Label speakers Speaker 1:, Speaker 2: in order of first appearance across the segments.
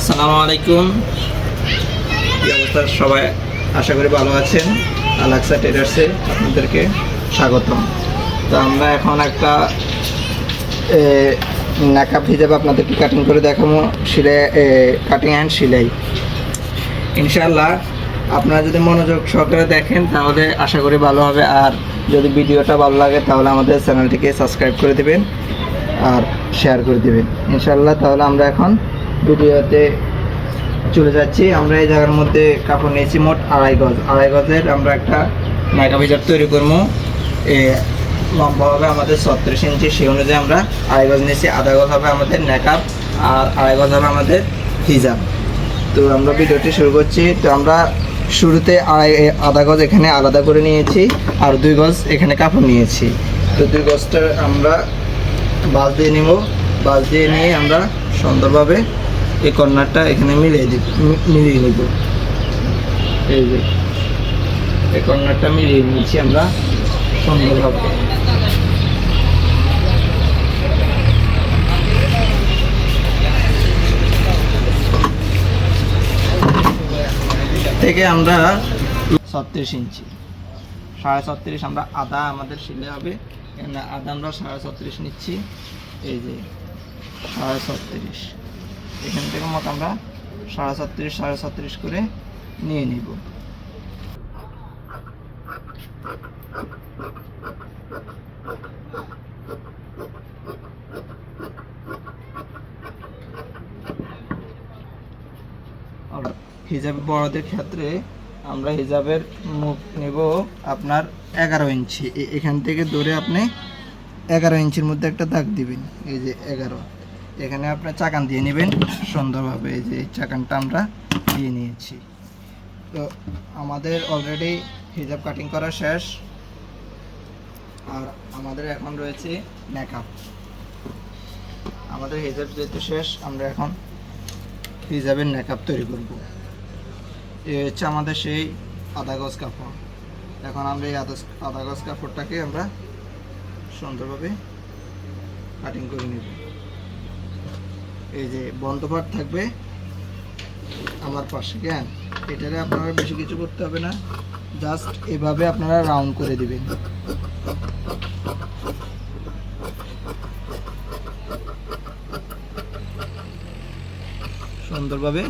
Speaker 1: আসসালামু আলাইকুম। কি অবস্থা সবাই? আশা করি ভালো আছেন। আলাক্সা টেলার্সে আপনাদেরকে স্বাগতম। তো আমরা এখন একটা নাকাব হিসাবে আপনাদেরকে কাটিং করে দেখাবো, সেলাই কাটিং অ্যান্ড সেলাই। ইনশাআল্লাহ আপনারা যদি মনোযোগ সহকারে দেখেন তাহলে আশা করি ভালো হবে। আর যদি ভিডিওটা ভালো লাগে তাহলে আমাদের চ্যানেলটিকে সাবস্ক্রাইব করে দেবেন আর শেয়ার করে দেবেন ইনশাআল্লাহ। তাহলে আমরা এখন ভিডিওতে চলে যাচ্ছি। আমরা এই জায়গার মধ্যে কাপড় নিয়েছি মোট আড়াই গজের আমরা একটা নাকাব হিজাব তৈরি করবো। লম্বা হবে আমাদের 36 ইঞ্চি, সেই অনুযায়ী আমরা আড়াই গজ নিয়েছি। আধা গজ হবে আমাদের নাকাব আর আড়াই গজ হবে আমাদের হিজাব। তো আমরা ভিডিওটি শুরু করছি। তো আমরা শুরুতে আধা গজ এখানে আলাদা করে নিয়েছি আর 2 গজ এখানে কাপড় নিয়েছি। তো 2 গজটা আমরা বাস দিয়ে নিব। বাস দিয়ে নিয়ে আমরা সুন্দরভাবে এই কর্নারটা এখানে মিলিয়ে নিব। এই যে এই কর্নারটা মিলিয়ে নিয়েছি আমরা সুন্দরভাবে। থেকে আমরা 36 ইঞ্চি 36.5 আমরা আদা আমাদের সেলাই হবে। আদা আমরা 36.5 নিচ্ছি। এই যে 36.5 এখান থেকে মত আমরা 37.5 করে নিয়ে নিব। হিজাব বড়দের ক্ষেত্রে আমরা হিজাবের মুখ নেব আপনার 11 ইঞ্চি। এখান থেকে ধরে আপনি 11 ইঞ্চির মধ্যে একটা দাগ দিবেন। এই যে 11 এখানে আপনার চাকান দিয়ে নেবেন সুন্দরভাবে। এই যে চাকানটা আমরা দিয়ে নিয়েছি। তো আমাদের অলরেডি হিজাব কাটিং করা শেষ আর আমাদের এখন রয়েছে মেকআপ। আমাদের হিজাব যেহেতু শেষ, আমরা এখন হিজাবের মেকআপ তৈরি করব। এই হচ্ছে আমাদের সেই আধা গজ কাপড়। এখন আমরা এই আধা গজ কাপড়টাকে আমরা সুন্দরভাবে কাটিং করে নেব। এই যে বন্ধ পার্ট থাকবে আমার পাশে, কেন এটারে আপনারা বেশি কিছু করতে হবে না, জাস্ট এভাবে আপনারা রাউন্ড করে দিবেন। সুন্দরভাবে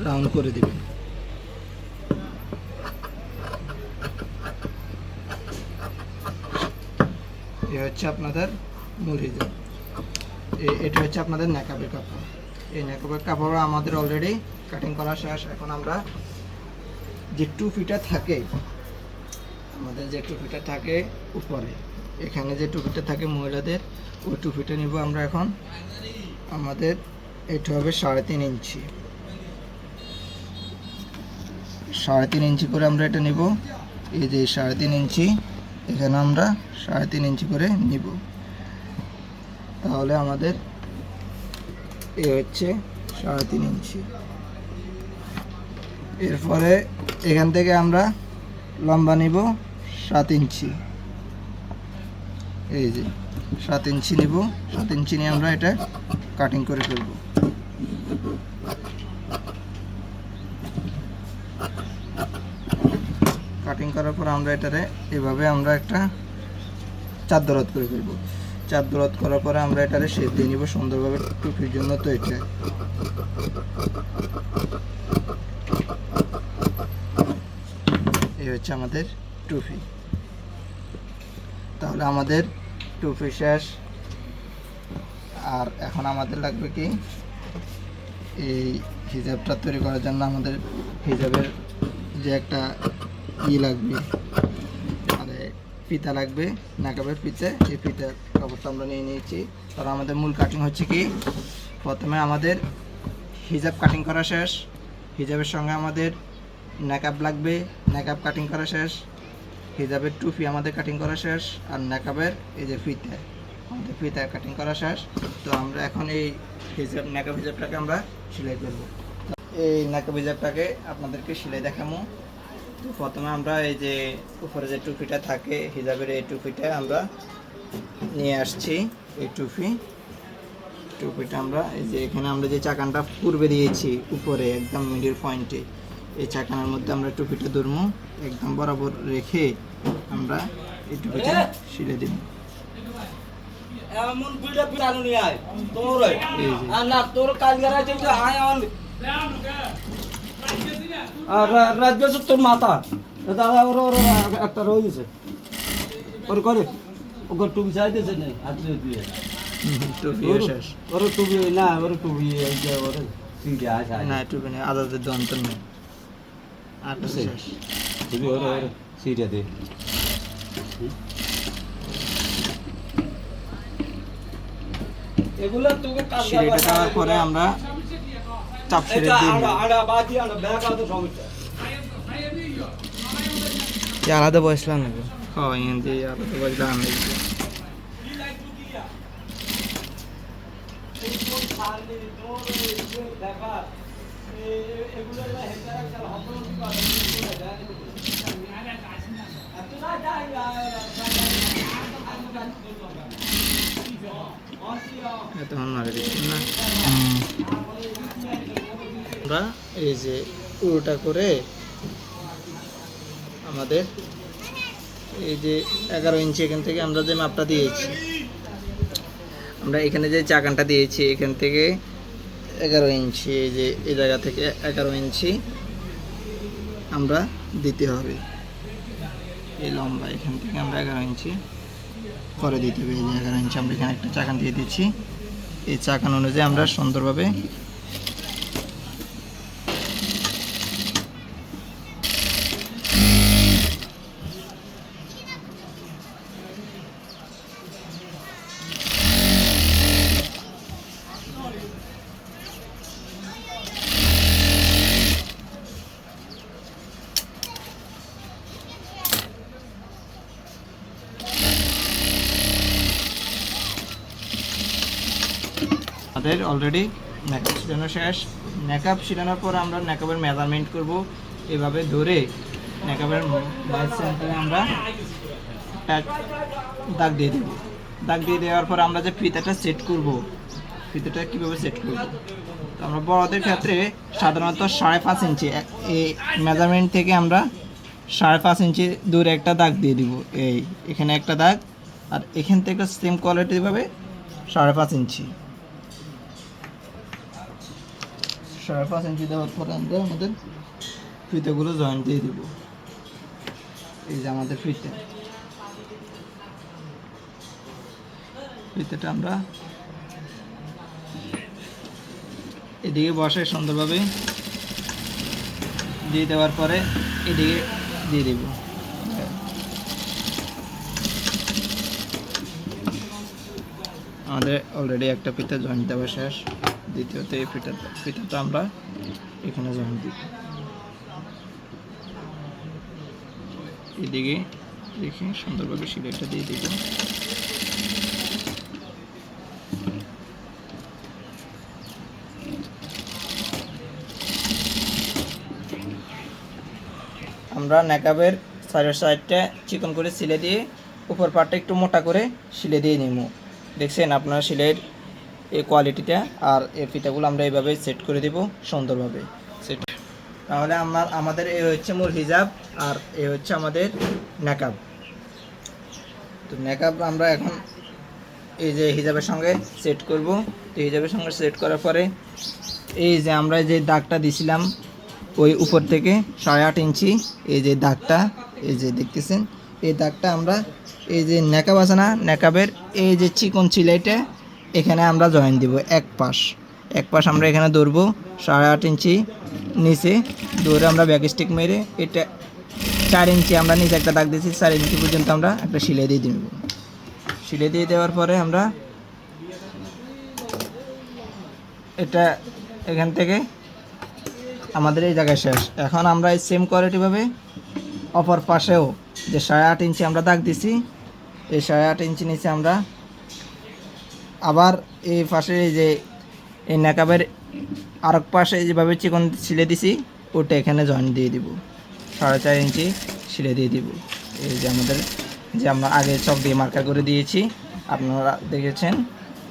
Speaker 1: রাউন্ড করে দিবেন। এই হচ্ছে আপনাদের মূল হিজাব। এটা হচ্ছে আপনাদের নেকাবের কাপড়। এই নেকাবের কাপড় আমাদের অলরেডি কাটিং করা শেষ। এখন আমরা যে টুপিটা থাকে, আমাদের যে টুপিটা থাকে উপরে, এখানে যে টুপিটা থাকে মহিলাদের, ওই টুপিটা নিব আমরা এখন। আমাদের এটা হবে 3.5 ইঞ্চি। 3.5 ইঞ্চি করে আমরা এটা নিব। এই যে 3.5 ইঞ্চি এখানে আমরা 3.5 ইঞ্চি করে নিব। তাহলে আমাদের এ হচ্ছে 3.5 ইঞ্চি। এরপরে এখান থেকে আমরা লম্বা নিব 7 ইঞ্চি। এই যে 7 ইঞ্চি নিব। 7 ইঞ্চি নিয়ে আমরা এটা কাটিং করে ফেলব। কাটিং করার পর আমরা এটারে এভাবে আমরা একটা চার দরদ করে ফেলব। চার দরদ করার পরে আমরা এটারে শেপ দিয়ে নিব সুন্দরভাবে টুপির জন্য। তো এটা এই হচ্ছে আমাদের টুপি। তাহলে আমাদের টুপি শেষ। আর এখন আমাদের লাগবে কি, এই হিজাবটা তৈরি করার জন্য আমাদের হিজাবের যে একটা লাগবে, মানে ফিতা লাগবে, নাকাবের ফিতে। এই ফিতার কাপড়টা আমরা নিয়ে নিয়েছি। তাহলে আমাদের মূল কাটিং হচ্ছে কি, প্রথমে আমাদের হিজাব কাটিং করা শেষ, হিজাবের সঙ্গে আমাদের নাকাব লাগবে, নাকাব কাটিং করা শেষ, হিজাবের টুপি আমাদের কাটিং করা শেষ, আর নাকাবের এই যে ফিতা আমাদের ফিতা কাটিং করা শেষ। তো আমরা এখন এই হিজাব নাকাব হিজাবটাকে আমরা সেলাই করব। এই নাকাব হিজাবটাকে আপনাদেরকে সেলাই দেখাবো। তো প্রথমে আমরা এই যে উপরে যে টুপিটা থাকে হিজাবের, এই টুপিটা আমরা নিয়ে আসছি। এই টুপি টুপিটা আমরা এই যে এখানে আমরা যে চাকানটা পূর্বে দিয়েছি উপরে একদম মিডল পয়েন্টে, এই চাকানের মধ্যে আমরা টুপিটা ধরবো, একদম বরাবর রেখে আমরা এই টুপিটা শিলে দিব।
Speaker 2: এমন দুইটা পিরানো নিয়ে আয় তোর
Speaker 1: এই যে
Speaker 2: আর না তোর কালগার আছে যে আয় আন আর রাজ্য তোর মাথা দাদা ওর ওর একটা রয়েছে ওর করে ওর টুপি চাইতেছে না আজকে দিয়ে
Speaker 1: টুপি শেষ।
Speaker 2: ওর টুপি না ওর টুপি এই যে ওর সিটে আছে
Speaker 1: না টুপি নেই, আদাদের দন্ত নেই, আটটা শেষ।
Speaker 2: টুপি ওর ওর সিটে দে এগুলো তোকে কাজ
Speaker 1: সিলেটে দেওয়ার পরে আমরা চাপ ছেড়ে দিয়ে দিই। আলাদা বসলাম নাকি? হ্যাঁ এখান দিয়ে আলাদা বসলাম। তখন মারা দিচ্ছি না আমরা এই যে উল্টা করে আমাদের এই যে 11 ইঞ্চি এখান থেকে আমরা যে মাপটা দিয়েছি, আমরা এখানে যে চাকানটা দিয়েছি এখান থেকে 11 ইঞ্চি, এই যে এই জায়গা থেকে 11 ইঞ্চি আমরা দিতে হবে। এই লম্বা এখান থেকে আমরা 11 ইঞ্চি করে দিতে হবে। এই যে 11 ইঞ্চি আমরা এখানে একটা চাকান দিয়ে দিচ্ছি, এই চাকান অনুযায়ী আমরা সুন্দরভাবে আমাদের অলরেডি মেকআপ ছিলানো শেষ। মেকআপ ছিলানোর পর আমরা মেকআপের মেজারমেন্ট করব, এভাবে ধরে মেকআপের সেন্টারে আমরা দাগ দিয়ে দেবো। দাগ দিয়ে দেওয়ার পর আমরা যে ফিতাটা সেট করব, ফিতাটা কীভাবে সেট করব, তো আমরা বড়দের ক্ষেত্রে সাধারণত 5.5 ইঞ্চি এই মেজারমেন্ট থেকে আমরা 5.5 ইঞ্চি দূরে একটা দাগ দিয়ে দিব। এখানে একটা দাগ, আর এখান থেকে সেম কোয়ালিটিভাবে 5.5 ইঞ্চি 5.5 ইঞ্চি দেওয়ার পরে আমরা আমাদের ফিতেগুলো জয়েন্ট দিয়ে দেবো। এই যে আমাদের ফিতেটা আমরা এদিকে বসে সুন্দরভাবে দিয়ে দেওয়ার পরে এদিকে দিয়ে দেব। আমাদের অলরেডি একটা ফিতা জয়েন্ট দেওয়া শেষ। দ্বিতীয়ত এই ফিতাটা আমরা এখানে জয়েন্ট দিব। এদিকে রেখে সুন্দরভাবে সিলাইটা দিয়ে দেব। আমরা নেকাবের সাইডটা চিকন করে সিলে দিয়ে উপর পাটটা একটু মোটা করে সিলে দিয়ে নিব। দেখছেন আপনারা সিলের এই কোয়ালিটিটা, আর এই ফিতাগুলো আমরা এইভাবে সেট করে দেব সুন্দরভাবে সেট। তাহলে আমাদের এই হচ্ছে মূল হিজাব, আর এই হচ্ছে আমাদের নেকাব। তো নেকাব আমরা এখন এই যে হিজাবের সঙ্গে সেট করব। তো হিজাবের সঙ্গে সেট করার পরে এই যে আমরা যে দাগটা দিছিলাম ওই উপর থেকে 8.5 ইঞ্চি, এই যে দাগটা এই যে দেখতেছেন, এই দাগটা আমরা এই যে নেকাব আছে না, নেকাবের এই যে চিকন সিলাইটা এখানে আমরা জয়েন দিব। এক পাশ আমরা এখানে ধরবো 8.5 ইঞ্চি নিচে ধরে আমরা ব্যাক স্টিক মেরে এটা 4 ইঞ্চি আমরা নিচে একটা দাগ দিয়েছি, 4 ইঞ্চি পর্যন্ত আমরা একটা সিলাই দিয়ে দিব। সিলাই দিয়ে দেওয়ার পরে আমরা এটা এখান থেকে আমাদের এই জায়গায় শেষ। এখন আমরা এই সেম কোয়ালিটিভাবে অপর পাশেও যে 8.5 ইঞ্চি আমরা দাগ দিছি, এই 8.5 ইঞ্চি নিচে আমরা আবার এই পাশে যে এই নেকাবের আরেক পাশে যেভাবে চিকন সিলে দিছি ওটা এখানে জয়েন দিয়ে দিব। 4.5 ইঞ্চি সিলে দিয়ে দিব। এই যে আমাদের যে আমরা আগে চক দিয়ে মার্কার করে দিয়েছি আপনারা দেখেছেন,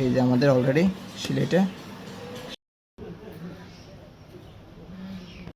Speaker 1: এই যে আমাদের অলরেডি সিলাইটা